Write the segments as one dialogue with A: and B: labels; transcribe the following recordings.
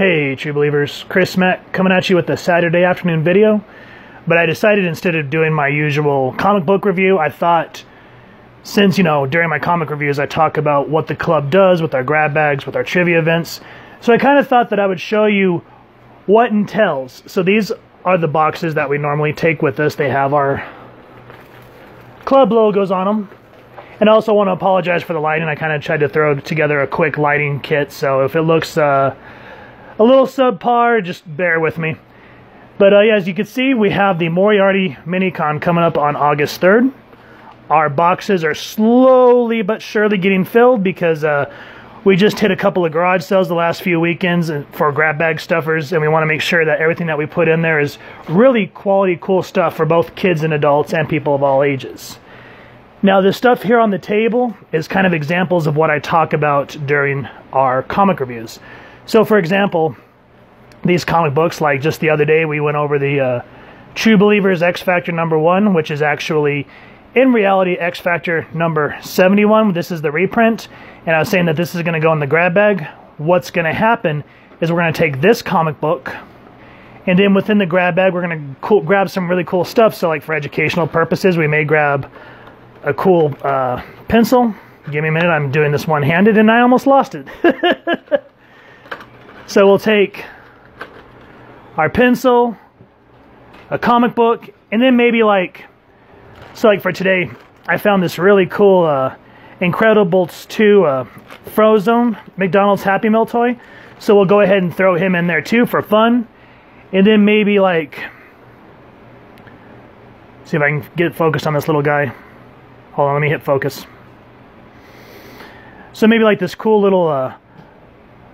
A: Hey True Believers, Chris Mack coming at you with a Saturday afternoon video. But I decided instead of doing my usual comic book review, I thought, since, during my comic reviews I talk about what the club does with our grab bags, with our trivia events, so I kind of thought that I would show you what entails. So these are the boxes that we normally take with us. They have our club logos on them. And I also want to apologize for the lighting. I kind of tried to throw together a quick lighting kit, so if it looks a little subpar, just bear with me. But yeah, as you can see, we have the Moriarty Minicon coming up on August 3rd. Our boxes are slowly but surely getting filled because we just hit a couple of garage sales the last few weekends for grab bag stuffers, and we want to make sure that everything that we put in there is really quality, cool stuff for both kids and adults and people of all ages. Now, the stuff here on the table is kind of examples of what I talk about during our comic reviews. So, for example, these comic books, like just the other day, we went over the True Believers XFactor #1, which is actually, in reality, XFactor number 71. This is the reprint, and I was saying that this is going to go in the grab bag. What's going to happen is we're going to take this comic book, and then within the grab bag, we're going to grab some really cool stuff. So, like for educational purposes, we may grab a cool pencil. Give me a minute, I'm doing this one-handed, and I almost lost it. So we'll take our pencil, a comic book, and then maybe like for today, I found this really cool Incredibles 2 Frozone McDonald's Happy Meal toy. So we'll go ahead and throw him in there too for fun. And then maybe like, see if I can get focused on this little guy. Hold on, let me hit focus. So maybe like this cool little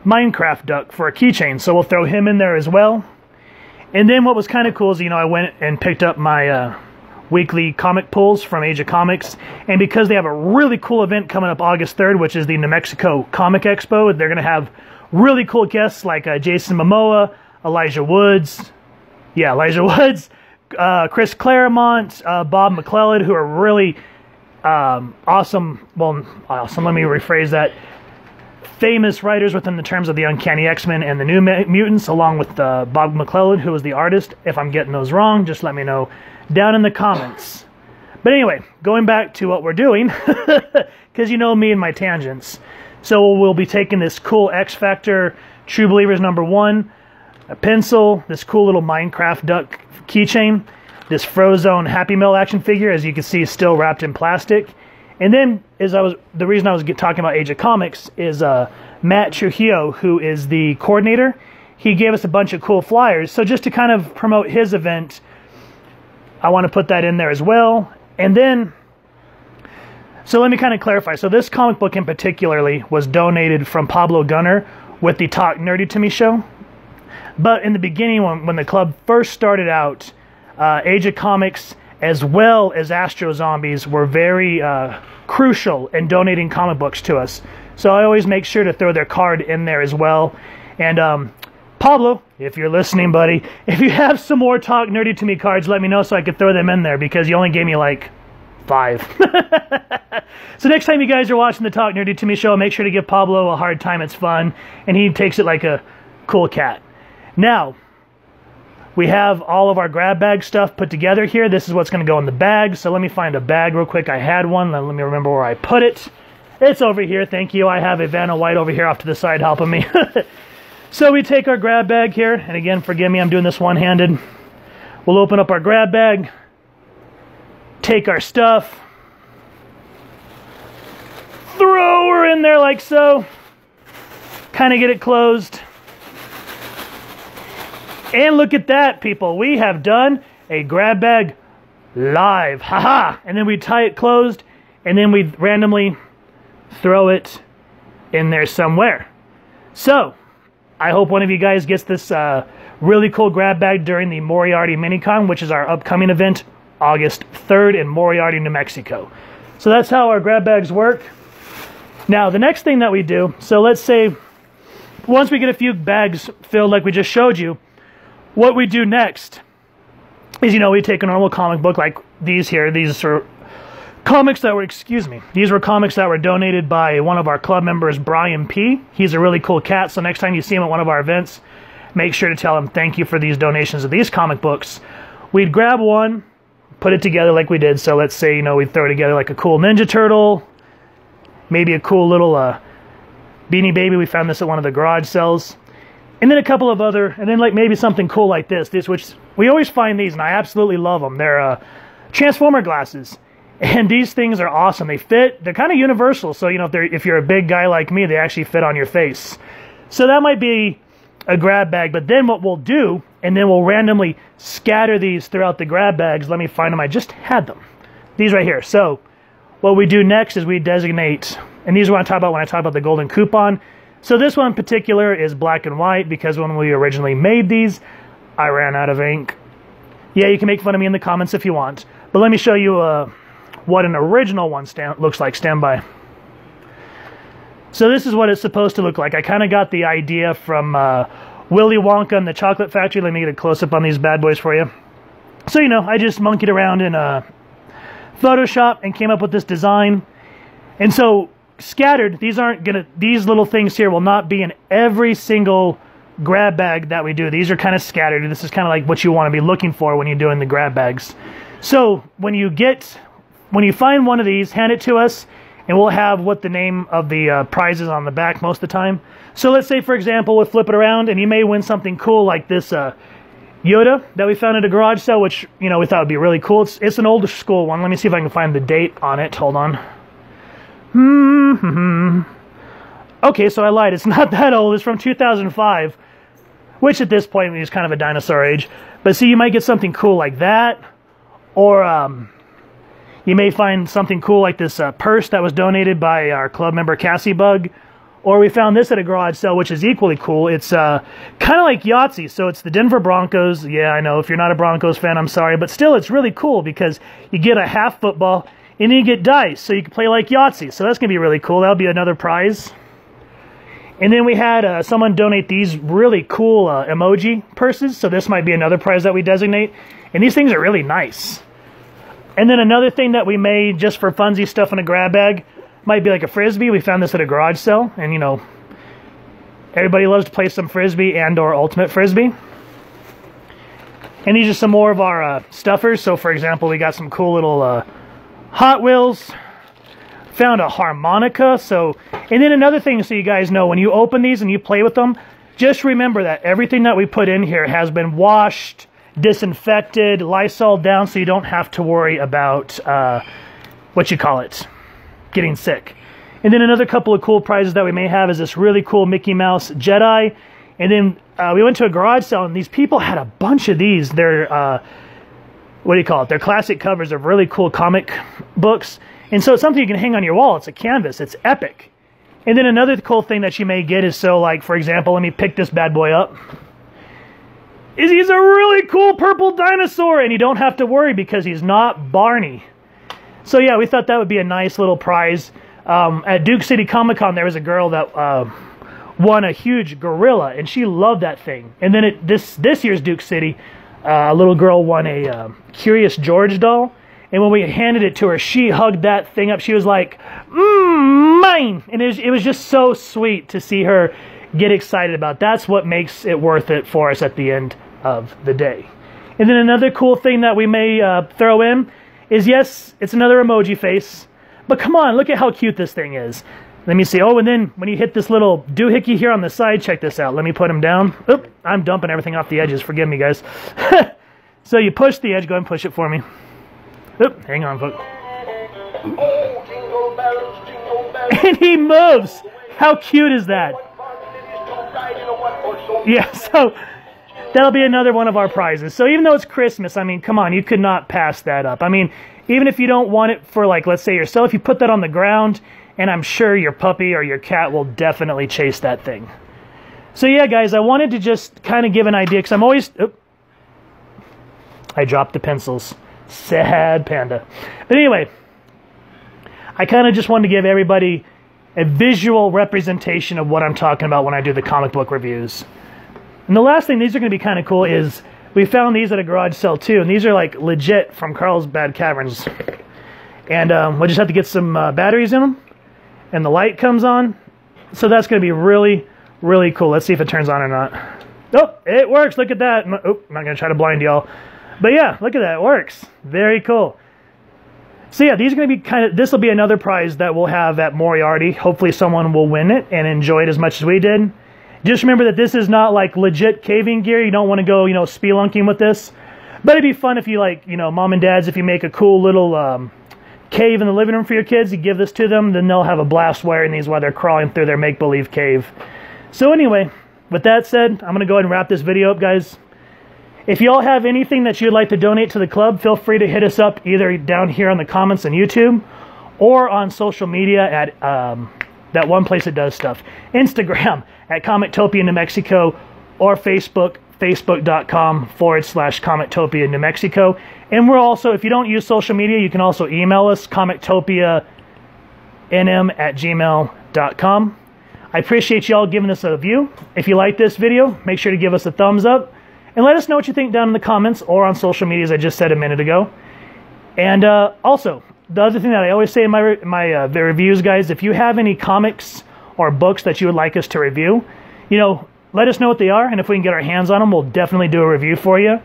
A: Minecraft duck for a keychain. So we'll throw him in there as well. And then what was kind of cool is, I went and picked up my weekly comic pulls from Age of Comics. And because they have a really cool event coming up August 3rd, which is the New Mexico Comic Expo, they're going to have really cool guests like Jason Momoa, Elijah Woods, Chris Claremont, Bob McClellan, who are really awesome, let me rephrase that, famous writers within the terms of the Uncanny X-Men and the New Mutants, along with Bob McClellan, who was the artist. If I'm getting those wrong, just let me know down in the comments. But anyway, going back to what we're doing, because you know me and my tangents. So we'll be taking this cool XFactor True Believers #1, a pencil, this cool little Minecraft duck keychain, this Frozone Happy Meal action figure, as you can see, is still wrapped in plastic. And then, the reason I was talking about Age of Comics is Matt Trujillo, who is the coordinator. He gave us a bunch of cool flyers. So just to kind of promote his event, I want to put that in there as well. And then, so let me kind of clarify. So this comic book in particularly was donated from Pablo Gunner with the Talk Nerdy to Me show. But in the beginning, when the club first started out, Age of Comics as well as Astro Zombies were very crucial in donating comic books to us. So I always make sure to throw their card in there as well. And Pablo, if you're listening, buddy, if you have some more Talk Nerdy to Me cards, let me know so I could throw them in there, because you only gave me like 5. So next time you guys are watching the Talk Nerdy to Me show, make sure to give Pablo a hard time. It's fun, and he takes it like a cool cat. Now, we have all of our grab bag stuff put together here. This is what's going to go in the bag. So let me find a bag real quick. I had one. Let me remember where I put it. It's over here. Thank you. I have a Vanna White over here off to the side helping me. So we take our grab bag here. And again, forgive me, I'm doing this one-handed. We'll open up our grab bag. Take our stuff. Throw her in there like so. Kind of get it closed. And look at that, people. We have done a grab bag live. Haha! And then we tie it closed, and then we randomly throw it in there somewhere. So, I hope one of you guys gets this really cool grab bag during the Moriarty Minicon, which is our upcoming event, August 3rd in Moriarty, New Mexico. So that's how our grab bags work. Now, the next thing that we do, so let's say once we get a few bags filled like we just showed you, what we do next is, we take a normal comic book like these here. These are comics that were, excuse me, these were comics that were donated by one of our club members, Brian P. He's a really cool cat, so next time you see him at one of our events, make sure to tell him thank you for these donations of these comic books. We'd grab one, put it together like we did. So let's say, you know, we'd throw together like a cool Ninja Turtle, maybe a cool little Beanie Baby. We found this at one of the garage sales. And then a couple of other, and then like maybe something cool like this, which we always find these, and I absolutely love them. They're Transformer glasses. And these things are awesome. They fit, they're kind of universal. So, you know, if you're a big guy like me, they actually fit on your face. So that might be a grab bag. But then what we'll do, and then we'll randomly scatter these throughout the grab bags. Let me find them. I just had them. These right here. So what we do next is we designate, and these are what I talk about when I talk about the golden coupon. So this one in particular is black and white because when we originally made these, I ran out of ink. Yeah, you can make fun of me in the comments if you want. But let me show you what an original one looks like. Stand by. So this is what it's supposed to look like. I kind of got the idea from Willy Wonka and the Chocolate Factory. Let me get a close-up on these bad boys for you. So, you know, I just monkeyed around in Photoshop and came up with this design. And so scattered, these little things here will not be in every single grab bag that we do. These are kind of scattered. This is kind of like what you want to be looking for when you're doing the grab bags. So when you find one of these, hand it to us, and we'll have what the name of the prize is on the back most of the time. So let's say, for example, we'll flip it around, and you may win something cool like this Yoda that we found at a garage sale, which, you know, we thought would be really cool. It's an older school one. Let me see if I can find the date on it. Hold on. Okay, so I lied. It's not that old. It's from 2005, which at this point is kind of a dinosaur age. But see, you might get something cool like that, or you may find something cool like this purse that was donated by our club member Cassie Bug. Or we found this at a garage sale, which is equally cool. It's kind of like Yahtzee. So it's the Denver Broncos. Yeah, I know. If you're not a Broncos fan, I'm sorry. But still, it's really cool because you get a half football and then you get dice. So you can play like Yahtzee. So that's going to be really cool. That'll be another prize. And then we had someone donate these really cool emoji purses. So this might be another prize that we designate. And these things are really nice. And then another thing that we made just for funsy stuff in a grab bag might be like a frisbee. We found this at a garage sale, and you know, everybody loves to play some frisbee and or ultimate frisbee. And these are some more of our stuffers. So for example, we got some cool little Hot Wheels. Found a harmonica. So, and then another thing, so you guys know, when you open these and you play with them, just remember that everything that we put in here has been washed, disinfected, Lysol down, so you don't have to worry about getting sick. And then another couple of cool prizes that we may have is this really cool Mickey Mouse Jedi. And then we went to a garage sale, and these people had a bunch of these. They're they're classic covers of really cool comic books. And so it's something you can hang on your wall. It's a canvas. It's epic. And then another cool thing that you may get is, so like, for example, let me pick this bad boy up. He's a really cool purple dinosaur, and you don't have to worry because he's not Barney. So yeah, we thought that would be a nice little prize. At Duke City Comic Con, there was a girl that won a huge gorilla, and she loved that thing. And then at this year's Duke City, a little girl won a Curious George doll. And when we handed it to her, she hugged that thing up. She was like, mine! And it was just so sweet to see her get excited about. That's what makes it worth it for us at the end of the day. And then another cool thing that we may throw in is, yes, it's another emoji face. But come on, look at how cute this thing is. Let me see. Oh, and then when you hit this little doohickey here on the side, check this out. Let me put him down. Oop, I'm dumping everything off the edges. Forgive me, guys. So you push the edge. Go ahead and push it for me. Oop, hang on, folks. And he moves. How cute is that? Yeah, so that'll be another one of our prizes. So even though it's Christmas, I mean, come on, you could not pass that up. I mean, even if you don't want it for, like, let's say yourself, you put that on the ground, and I'm sure your puppy or your cat will definitely chase that thing. So yeah, guys, I wanted to just kind of give an idea, because I'm always... Oop, I dropped the pencils. Sad panda. But anyway, I kind of just wanted to give everybody a visual representation of what I'm talking about when I do the comic book reviews. And the last thing, these are going to be kind of cool, is we found these at a garage sale too, and these are like legit from Carlsbad Caverns. And we'll just have to get some batteries in them, and the light comes on. So that's going to be really, really cool. Let's see if it turns on or not. Oh, it works. Look at that. Oh, I'm not going to try to blind y'all. But yeah, look at that. It works. Very cool. So yeah, these are going to be this will be another prize that we'll have at Moriarty. Hopefully someone will win it and enjoy it as much as we did. Just remember that this is not like legit caving gear. You don't want to go, spelunking with this. But it'd be fun if you mom and dads, if you make a cool little cave in the living room for your kids, you give this to them, then they'll have a blast wearing these while they're crawling through their make-believe cave. So anyway, with that said, I'm going to go ahead and wrap this video up, guys. If you all have anything that you'd like to donate to the club, feel free to hit us up either down here on the comments on YouTube or on social media at that one place that does stuff. Instagram at Comictopia New Mexico, or Facebook, facebook.com/Comictopia New Mexico. And we're also, if you don't use social media, you can also email us, comictopianm@gmail.com. I appreciate y'all giving us a view. If you like this video, make sure to give us a thumbs up. And let us know what you think down in the comments or on social media, as I just said a minute ago. And also, the other thing that I always say in my reviews, guys, if you have any comics or books that you would like us to review, let us know what they are. And if we can get our hands on them, we'll definitely do a review for you.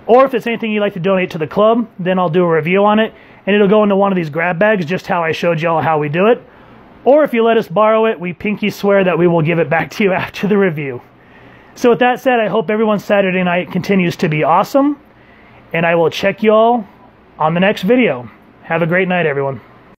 A: Or if it's anything you'd like to donate to the club, then I'll do a review on it. And it'll go into one of these grab bags, just how I showed y'all how we do it. Or if you let us borrow it, we pinky swear that we will give it back to you after the review. So with that said, I hope everyone's Saturday night continues to be awesome. And I will check y'all on the next video. Have a great night, everyone.